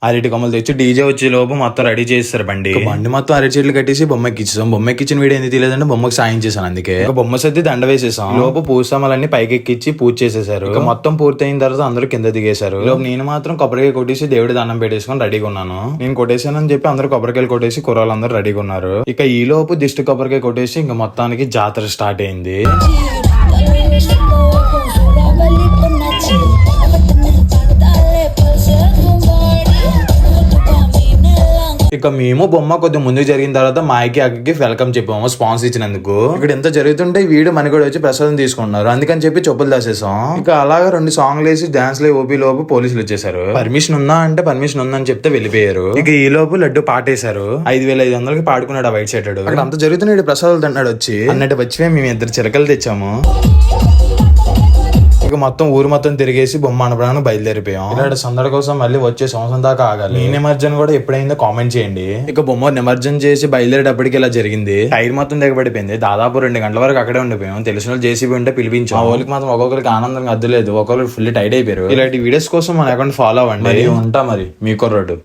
అరటి కొమ్మలు తెచ్చి డీజే వచ్చే లోపు మొత్తం రెడీ చేస్తారు బండి మొత్తం అరటి చెట్లు కట్టేసి బొమ్మకి ఇచ్చేసాం. బొమ్మకి ఇచ్చిన వీడియో ఎందుకు తెలియదంటే బొమ్మకి సాయం చేశాను, అందుకే బొమ్మ సర్ది దండ వేసేసాం. లోపు పూసమ్మలన్నీ పైకి ఎక్కించి పూజ చేసేసారు. మొత్తం పూర్తయిన తర్వాత అందరూ కింద దిగేశారు. లోపు నేను మాత్రం కొబ్బరికాయ కొట్టేసి దేవుడి దండం పెట్టేసుకొని రెడీగా ఉన్నాను. నేను కొట్టేసానని చెప్పి అందరూ కొబ్బరికాయలు కొట్టేసి కుర్రాళ్ళందరూ రెడీగా ఉన్నారు. ఇక ఈ లోపు దిష్టి కొబ్బరికాయ కొట్టేసి ఇంకా మొత్తానికి జాతర స్టార్ట్ అయింది. ఇక మేము బొమ్మ కొద్దిగా ముందుకు జరిగిన తర్వాత మాయకి అక్కకి వెల్కమ్ చెప్పాము స్పాన్స్ ఇచ్చినందుకు. ఇక్కడ ఎంత జరుగుతుంటే వీడియో మనకి కూడా వచ్చి ప్రసాదం తీసుకుంటున్నారు, అందుకని చెప్పి చెప్పులు దాసేసాం. ఇక అలాగా 2 సాంగ్లు వేసి డాన్స్ లో ఓపీ లోపు పోలీసులు వచ్చేసారు. పర్మిషన్ ఉందా అంటే పర్మిషన్ ఉందని చెప్తే వెళ్ళిపోయారు. ఇక ఈ లోపు లడ్డు పాటేశారు. 5,500కి పాడుకున్నాడు ఆ వైట్ షర్ట్. అక్కడ అంత జరుగుతున్నాడు ప్రసాదాలు తిన్నాడు వచ్చి అన్నట్టు వచ్చిపోయి మేము 2 చిలకలు తెచ్చాము. ఇక మొత్తం ఊరు మొత్తం తిరిగేసి బొమ్మ అనపడానికి బయలుదేరిపోయాం. ఇలాంటి సందడి కోసం మళ్ళీ వచ్చే సంవత్సరం దాకా ఆగాలి. ఈ నిమజ్జనం కూడా ఎప్పుడైందో కామెంట్ చేయండి. ఇక బొమ్మ నిమజ్జనం చేసి బయలుదేరేటప్పటికి ఇలా జరిగింది. టైర్ మొత్తం దిగబడిపోయింది. దాదాపు 2 గంటల వరకు అక్కడే ఉండిపోయాం. తెలిసిన వాళ్ళు జేసీబీ ఉంటే పిలిపించాం. ఆ వాళ్ళకి మాత్రం ఒక్కొక్కరికి ఆనందంగా అద్దులేదు, ఒక్కొక్కరు ఫుల్ టైట్ అయిపోయారు. ఇలాంటి వీడియోస్ కోసం మన అకౌంట్ ఫాలో అవ్వండి. ఉంటా మరి మీ కుర్రాడు.